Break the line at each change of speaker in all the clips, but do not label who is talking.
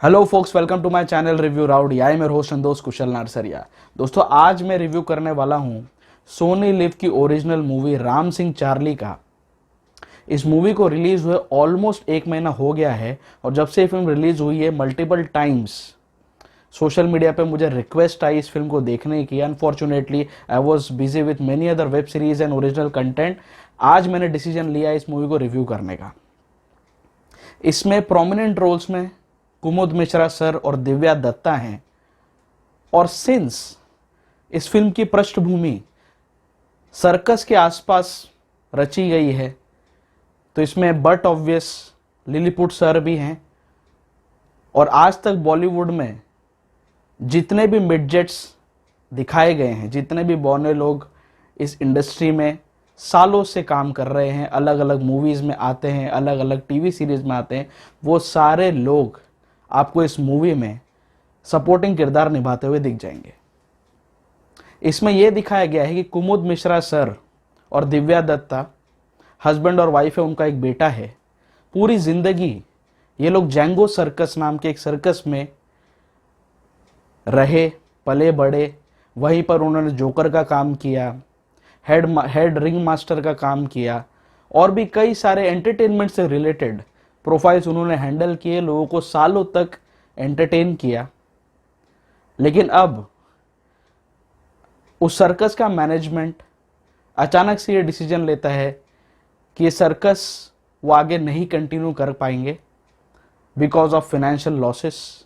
Hello folks, welcome to my channel review rowdy. I मेरे host and दोस्त कुशल नारसरिया। दोस्तों, आज मैं रिव्यू करने वाला हूं सोनी लिव की original movie Ram Singh Charlie का। इस मूवी को रिलीज हुए ऑलमोस्ट 1 महीना हो गया है और जब से ये फिल्म रिलीज हुई है मल्टीपल टाइम्स सोशल मीडिया पे मुझे रिक्वेस्ट आई इस फिल्म को देखने की। Unfortunately I was busy with many other web series and original content. आज मैंने डिसीजन लिया इस मूवी को रिव्यू करने का। इसमें प्रोमिनेंट रोल्स में कुमुद मिश्रा सर और दिव्या दत्ता हैं। और सिंस इस फिल्म की पृष्ठभूमि सर्कस के आसपास रची गई है तो इसमें बट ऑब्वियस लिलीपुट सर भी हैं। और आज तक बॉलीवुड में जितने भी मिडजेट्स दिखाए गए हैं, जितने भी बौने लोग इस इंडस्ट्री में सालों से काम कर रहे हैं, अलग अलग मूवीज़ में आते हैं, अलग अलग टीवी सीरीज़ में आते हैं, वो सारे लोग आपको इस मूवी में सपोर्टिंग किरदार निभाते हुए दिख जाएंगे। इसमें यह दिखाया गया है कि कुमुद मिश्रा सर और दिव्या दत्ता हस्बैंड और वाइफ है, उनका एक बेटा है। पूरी जिंदगी ये लोग जैंगो सर्कस नाम के एक सर्कस में रहे, पले बड़े। वहीं पर उन्होंने जोकर का काम किया, हेड रिंग मास्टर का काम किया और भी कई सारे एंटरटेनमेंट से रिलेटेड प्रोफाइल्स उन्होंने हैंडल किए, लोगों को सालों तक एंटरटेन किया। लेकिन अब उस सर्कस का मैनेजमेंट अचानक से ये डिसीजन लेता है कि ये सर्कस वो आगे नहीं कंटिन्यू कर पाएंगे बिकॉज ऑफ फाइनेंशियल लॉसेस,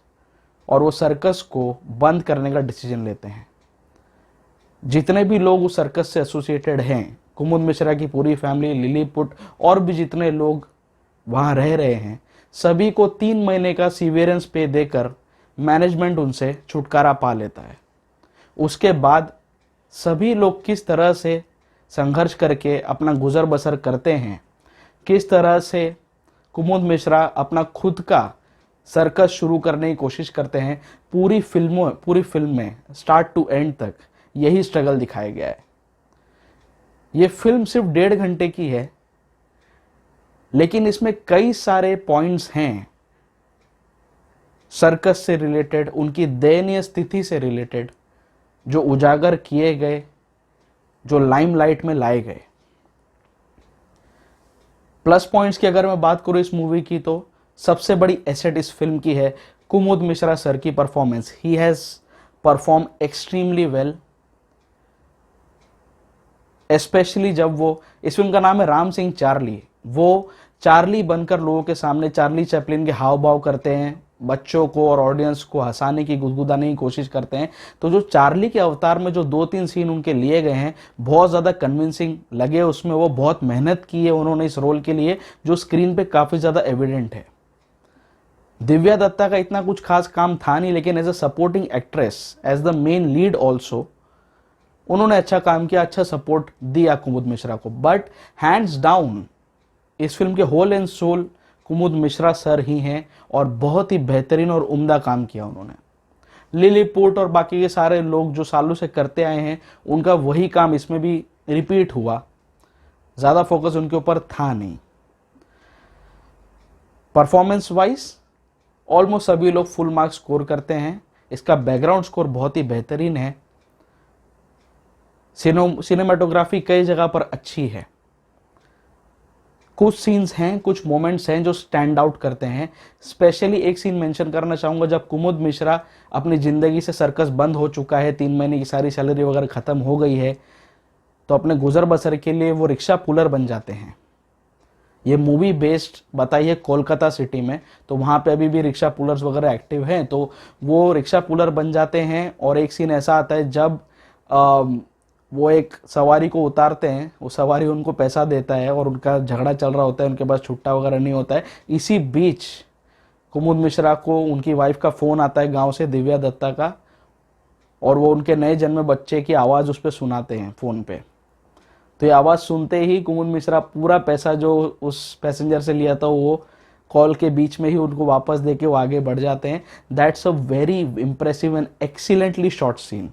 और वो सर्कस को बंद करने का डिसीजन लेते हैं। जितने भी लोग उस सर्कस से एसोसिएटेड हैं, कुमुद मिश्रा की पूरी फैमिली, लिलीपुट और भी जितने लोग वहां रह रहे हैं, सभी को 3 महीने का सीवियरेंस पे देकर मैनेजमेंट उनसे छुटकारा पा लेता है। उसके बाद सभी लोग किस तरह से संघर्ष करके अपना गुजर बसर करते हैं, किस तरह से कुमुद मिश्रा अपना खुद का सर्कस शुरू करने की कोशिश करते हैं, पूरी फिल्म में स्टार्ट टू एंड तक यही स्ट्रगल दिखाया गया है। ये फिल्म सिर्फ 1.5 घंटे की है, लेकिन इसमें कई सारे पॉइंट्स हैं सर्कस से रिलेटेड, उनकी दयनीय स्थिति से रिलेटेड, जो उजागर किए गए, जो लाइमलाइट में लाए गए। प्लस पॉइंट्स की अगर मैं बात करूं इस मूवी की, तो सबसे बड़ी एसेट इस फिल्म की है कुमुद मिश्रा सर की performance. He has perform extremely well, specially जब वो, इस फिल्म का नाम है राम सिंह चार्ली, वो चार्ली बनकर लोगों के सामने चार्ली चैपलिन के हाव भाव करते हैं, बच्चों को और ऑडियंस को हंसाने की, गुदगुदाने की कोशिश करते हैं। तो जो चार्ली के अवतार में जो 2-3 सीन उनके लिए गए हैं, बहुत ज़्यादा कन्विंसिंग लगे। उसमें वो बहुत मेहनत की है उन्होंने इस रोल के लिए, जो स्क्रीन पे काफ़ी ज़्यादा एविडेंट है। दिव्या दत्ता का इतना कुछ खास काम था नहीं, लेकिन as a supporting actress, as the main lead also, उन्होंने अच्छा काम किया, अच्छा सपोर्ट दिया कुमुद मिश्रा को। बट हैंड्स डाउन इस फिल्म के whole and soul Kumud Mishra sir ही हैं और बहुत ही बेहतरीन और उम्दा काम किया उन्होंने। लिलीपुट और बाकी के सारे लोग जो सालों से करते आए हैं, उनका वही काम इसमें भी रिपीट हुआ, ज़्यादा फोकस उनके ऊपर था नहीं। परफॉर्मेंस वाइज ऑलमोस्ट सभी लोग फुल मार्क्स स्कोर करते हैं। इसका बैकग्राउंड स्कोर बहुत ही बेहतरीन है। सिनेमाटोग्राफी कई जगह पर अच्छी है। कुछ सीन्स हैं, कुछ मोमेंट्स हैं जो स्टैंड आउट करते हैं। स्पेशली एक सीन मेंशन करना चाहूँगा, जब कुमुद मिश्रा अपनी ज़िंदगी से, सर्कस बंद हो चुका है, 3 महीने की सारी सैलरी वगैरह ख़त्म हो गई है, तो अपने गुजर बसर के लिए वो रिक्शा पुलर बन जाते हैं। ये मूवी बेस्ड बताई है कोलकाता सिटी में, तो वहाँ पे अभी भी रिक्शा पुलर्स वगैरह एक्टिव हैं। तो वो रिक्शा पुलर बन जाते हैं और एक सीन ऐसा आता है जब वो एक सवारी को उतारते हैं, वो सवारी उनको पैसा देता है और उनका झगड़ा चल रहा होता है, उनके पास छुट्टा वगैरह नहीं होता है। इसी बीच कुमुद मिश्रा को उनकी वाइफ का फ़ोन आता है गांव से, दिव्या दत्ता का, और वो उनके नए जन्मे बच्चे की आवाज़ उस पर सुनाते हैं फ़ोन पे। तो ये आवाज़ सुनते ही कुमुद मिश्रा पूरा पैसा जो उस पैसेंजर से लिया था वो कॉल के बीच में ही उनको वापस दे के वो आगे बढ़ जाते हैं। That's a very impressive and excellently short scene.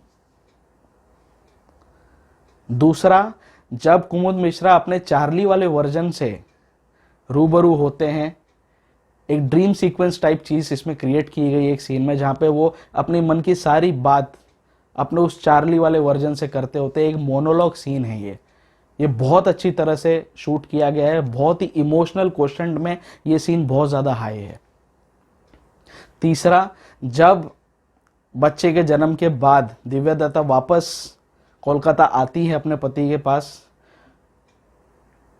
दूसरा, जब कुमुद मिश्रा अपने चार्ली वाले वर्जन से रूबरू होते हैं, एक ड्रीम सीक्वेंस टाइप चीज़ इसमें क्रिएट की गई एक सीन में, जहाँ पे वो अपने मन की सारी बात अपने उस चार्ली वाले वर्जन से करते होते। एक मोनोलॉग सीन है ये बहुत अच्छी तरह से शूट किया गया है, बहुत ही इमोशनल क्वेश्चन में ये सीन बहुत ज़्यादा हाई है। तीसरा, जब बच्चे के जन्म के बाद दिव्या दत्ता वापस कोलकाता आती है अपने पति के पास,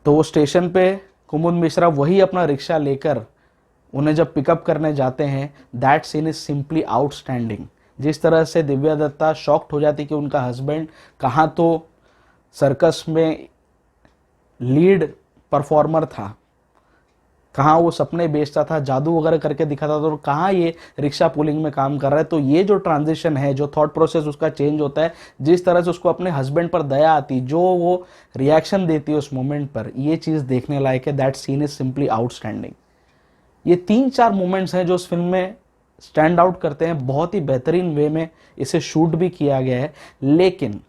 तो वो स्टेशन पे कुमुद मिश्रा वही अपना रिक्शा लेकर उन्हें जब पिकअप करने जाते हैं, that scene is simply outstanding. जिस तरह से दिव्या दत्ता शॉक्ड हो जाती कि उनका हस्बैंड कहाँ तो सर्कस में लीड परफॉर्मर था, कहाँ वो सपने बेचता था, जादू वगैरह करके दिखाता था, तो कहाँ ये रिक्शा पुलिंग में काम कर रहा है। तो ये जो ट्रांजिशन है, जो थॉट प्रोसेस उसका चेंज होता है, जिस तरह से उसको अपने हस्बैंड पर दया आती, जो वो रिएक्शन देती है उस मोमेंट पर, ये चीज़ देखने लायक है। That scene is simply outstanding. ये 3-4 मोमेंट्स हैं जो उस फिल्म में स्टैंड आउट करते हैं। बहुत ही बेहतरीन वे में इसे शूट भी किया गया है। लेकिन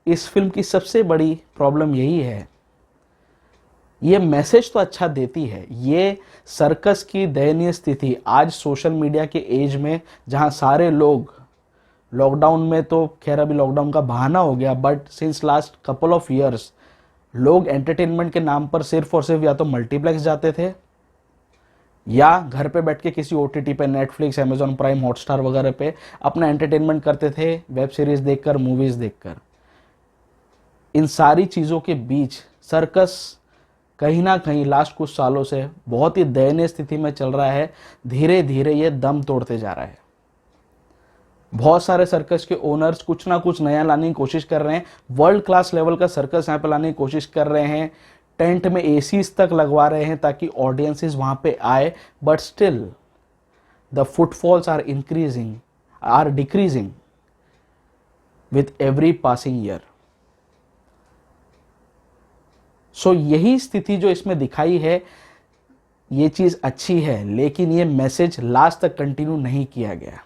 इस फिल्म की सबसे बड़ी प्रॉब्लम यही है, ये मैसेज तो अच्छा देती है, ये सर्कस की दयनीय स्थिति आज सोशल मीडिया के एज में, जहां सारे लोग लॉकडाउन में, तो खैर अभी लॉकडाउन का बहाना हो गया, but since last couple of years लोग एंटरटेनमेंट के नाम पर सिर्फ और सिर्फ या तो मल्टीप्लेक्स जाते थे या घर पे बैठ के किसी ओटीटी पे, नेटफ्लिक्स, अमेजॉन प्राइम, हॉटस्टार वगैरह पे अपना एंटरटेनमेंट करते थे, वेब सीरीज देखकर, मूवीज देखकर। इन सारी चीज़ों के बीच सर्कस कहीं ना कहीं लास्ट कुछ सालों से बहुत ही दयनीय स्थिति में चल रहा है। धीरे धीरे ये दम तोड़ते जा रहा है। बहुत सारे सर्कस के ओनर्स कुछ ना कुछ नया लाने की कोशिश कर रहे हैं, वर्ल्ड क्लास लेवल का सर्कस यहाँ पे लाने की कोशिश कर रहे हैं, टेंट में एसीज तक लगवा रहे हैं ताकि ऑडियंसेस वहां पे आए, but still the footfalls are decreasing with every passing year. So यही स्थिति जो इसमें दिखाई है, ये चीज अच्छी है, लेकिन ये मैसेज लास्ट तक कंटिन्यू नहीं किया गया।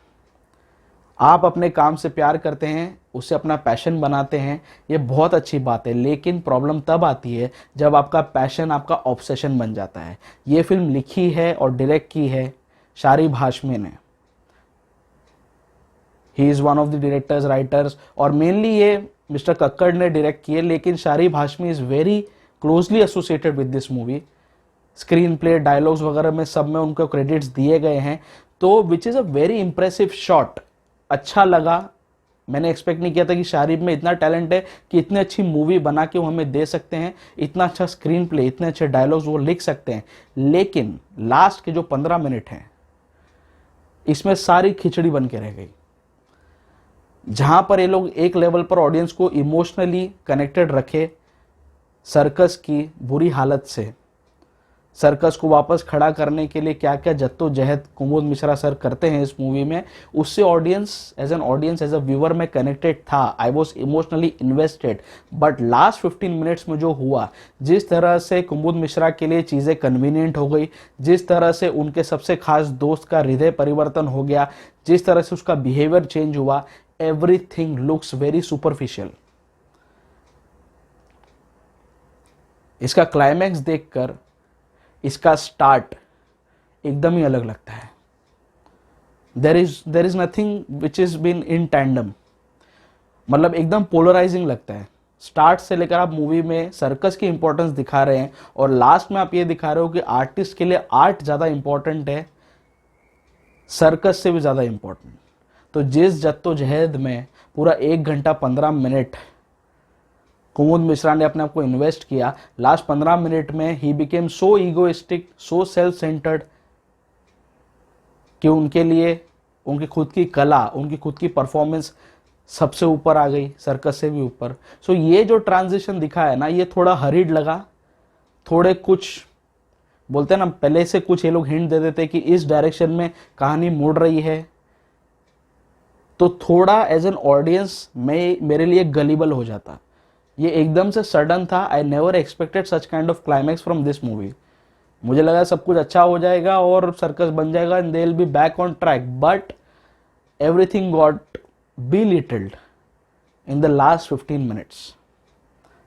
आप अपने काम से प्यार करते हैं, उसे अपना पैशन बनाते हैं, ये बहुत अच्छी बात है, लेकिन प्रॉब्लम तब आती है जब आपका पैशन आपका ऑब्सेशन बन जाता है। ये फिल्म लिखी है और डायरेक्ट की है शारिब हाशमी ने। He is one of the directors, writers, और मेनली ये मिस्टर कक्कड़ ने डायरेक्ट किए, लेकिन Sharib Hashmi is very closely associated with this movie. Screen play, dialogues वगैरह में सब में उनको क्रेडिट्स दिए गए हैं, तो विच is a very impressive shot. अच्छा लगा, मैंने एक्सपेक्ट नहीं किया था कि शारिब में इतना टैलेंट है कि इतनी अच्छी मूवी बना के वो हमें दे सकते हैं, इतना अच्छा स्क्रीन प्ले, इतने अच्छे डायलॉग्स वो लिख सकते हैं। लेकिन लास्ट के जो 15 मिनट हैं, इसमें सारी खिचड़ी बन के रह गई। जहां पर ये लोग एक लेवल पर ऑडियंस को इमोशनली कनेक्टेड रखे सर्कस की बुरी हालत से, सर्कस को वापस खड़ा करने के लिए क्या क्या जद्दोजहद कुमुद मिश्रा सर करते हैं इस मूवी में, उससे ऑडियंस एज अ व्यूअर में कनेक्टेड था। I was emotionally invested. But last 15 minutes में जो हुआ, जिस तरह से कुमुद मिश्रा के लिए चीज़ें कन्वीनियंट हो गई, जिस तरह से उनके सबसे खास दोस्त का हृदय परिवर्तन हो गया, जिस तरह से उसका बिहेवियर चेंज हुआ, एवरीथिंग लुक्स वेरी सुपरफिशियल। इसका क्लाइमैक्स देखकर इसका स्टार्ट एकदम ही अलग लगता है। There is nothing which is been in tandem, मतलब एकदम पोलराइजिंग लगता है। स्टार्ट से लेकर आप मूवी में सर्कस की इंपॉर्टेंस दिखा रहे हैं और लास्ट में आप ये दिखा रहे हो कि आर्टिस्ट के लिए आर्ट ज़्यादा इंपॉर्टेंट है सर्कस से भी ज़्यादा इंपॉर्टेंट। तो जिस जद्दोजहद में पूरा 1 घंटा 15 मिनट कुमुद मिश्रा ने अपने आप को इन्वेस्ट किया, लास्ट 15 मिनट में he became so egoistic, so self centred कि उनके लिए उनकी खुद की कला, उनकी खुद की परफॉर्मेंस सबसे ऊपर आ गई, सर्कस से भी ऊपर। सो ये जो ट्रांजिशन दिखा है ना, ये थोड़ा हरीड लगा। थोड़े कुछ बोलते हैं ना, पहले से कुछ ये लोग हिंट दे देते कि इस डायरेक्शन में कहानी मुड़ रही है, तो थोड़ा एज एन ऑडियंस में मेरे लिए गलीबल हो जाता। ये एकदम से सडन था। I never expected such kind of climax from this movie. मुझे लगा सब कुछ अच्छा हो जाएगा और सर्कस बन जाएगा and they will be back on track, but everything got belittled in the last 15 minutes.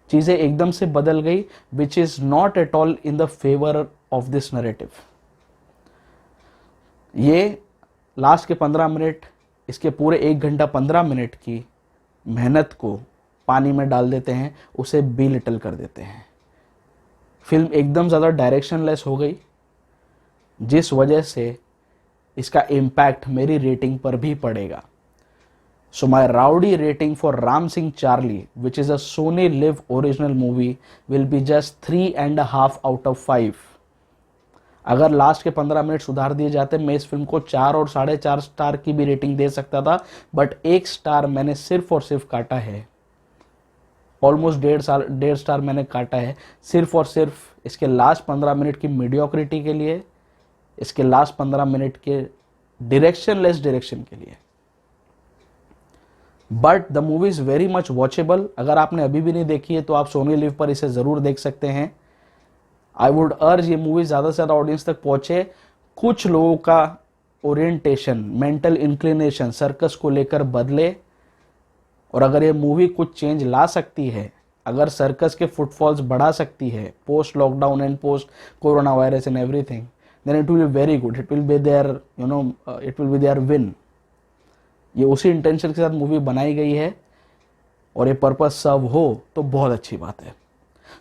चीजें एकदम से बदल गई, which is not at all in the favour of this narrative. ये लास्ट के 15 मिनट, इसके पूरे 1 घंटा 15 मिनट की मेहनत को पानी में डाल देते हैं, उसे बिलिटल कर देते हैं। फिल्म एकदम ज़्यादा डायरेक्शनलेस हो गई, जिस वजह से इसका इम्पैक्ट मेरी रेटिंग पर भी पड़ेगा। So my rowdy rating for Ram Singh Charlie, which is a Sony LIV original movie, will be just 3.5 out of 5। अगर लास्ट के 15 मिनट सुधार दिए जाते, मैं इस फिल्म को 4 और 4.5 स्टार की भी रेटिंग दे सकता था, बट 1 स्टार मैंने सिर्फ और सिर्फ काटा है, ऑलमोस्ट 1.5 स्टार मैंने काटा है सिर्फ और सिर्फ इसके लास्ट 15 मिनट की मीडियोक्रिटी के लिए, इसके लास्ट 15 मिनट के डायरेक्शन के लिए। But the movie is very much watchable. अगर आपने अभी भी नहीं देखी है तो आप सोनी लिव पर इसे ज़रूर देख सकते हैं। आई वुड अर्ज ये मूवी ज़्यादा से ज़्यादा ऑडियंस तक पहुँचे। कुछ लोगों का ओरिएंटेशन, मेंटल इंक्लिनेशन सर्कस को लेकर बदले, और अगर ये मूवी कुछ चेंज ला सकती है, अगर सर्कस के फुटफॉल्स बढ़ा सकती है post lockdown and post corona virus and everything, then it will be very good. It will be there, it will be there win. ये उसी इंटेंशन के साथ मूवी बनाई गई है और ये पर्पस सर्व हो तो बहुत अच्छी बात है।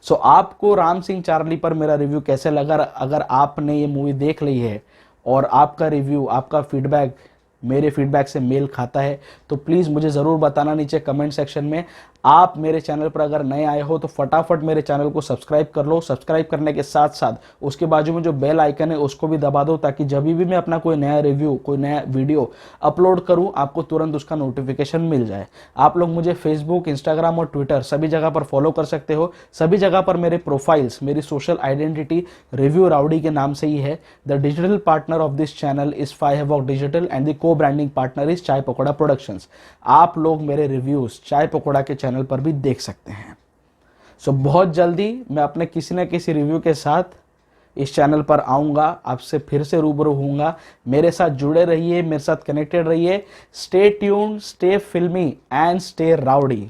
सो आपको राम सिंह चार्ली पर मेरा रिव्यू कैसे लगा? अगर आपने ये मूवी देख ली है और आपका रिव्यू, आपका फीडबैक मेरे फीडबैक से मेल खाता है तो प्लीज़ मुझे ज़रूर बताना नीचे कमेंट सेक्शन में। आप मेरे चैनल पर अगर नए आए हो तो फटाफट मेरे चैनल को सब्सक्राइब कर लो। सब्सक्राइब करने के साथ साथ उसके बाजू में जो बेल आइकन है उसको भी दबा दो, ताकि जब भी मैं अपना कोई नया रिव्यू, कोई नया वीडियो अपलोड करूं, आपको तुरंत उसका नोटिफिकेशन मिल जाए। आप लोग मुझे फेसबुक, इंस्टाग्राम और ट्विटर सभी जगह पर फॉलो कर सकते हो। सभी जगह पर मेरे प्रोफाइल्स, मेरी सोशल आइडेंटिटी रिव्यू राउडी के नाम से ही है। The digital partner of this channel is five digital and the को ब्रांडिंग पार्टनर इज चाय पकौड़ा प्रोडक्शंस। आप लोग मेरे रिव्यूज चाय पकौड़ा के चैनल पर भी देख सकते हैं। सो बहुत जल्दी मैं अपने किसी न किसी रिव्यू के साथ इस चैनल पर आऊंगा, आपसे फिर से रूबरू होऊंगा। मेरे साथ जुड़े रहिए, मेरे साथ कनेक्टेड रहिए। स्टे ट्यून्ड, स्टे फिल्मी एंड स्टे राउडी।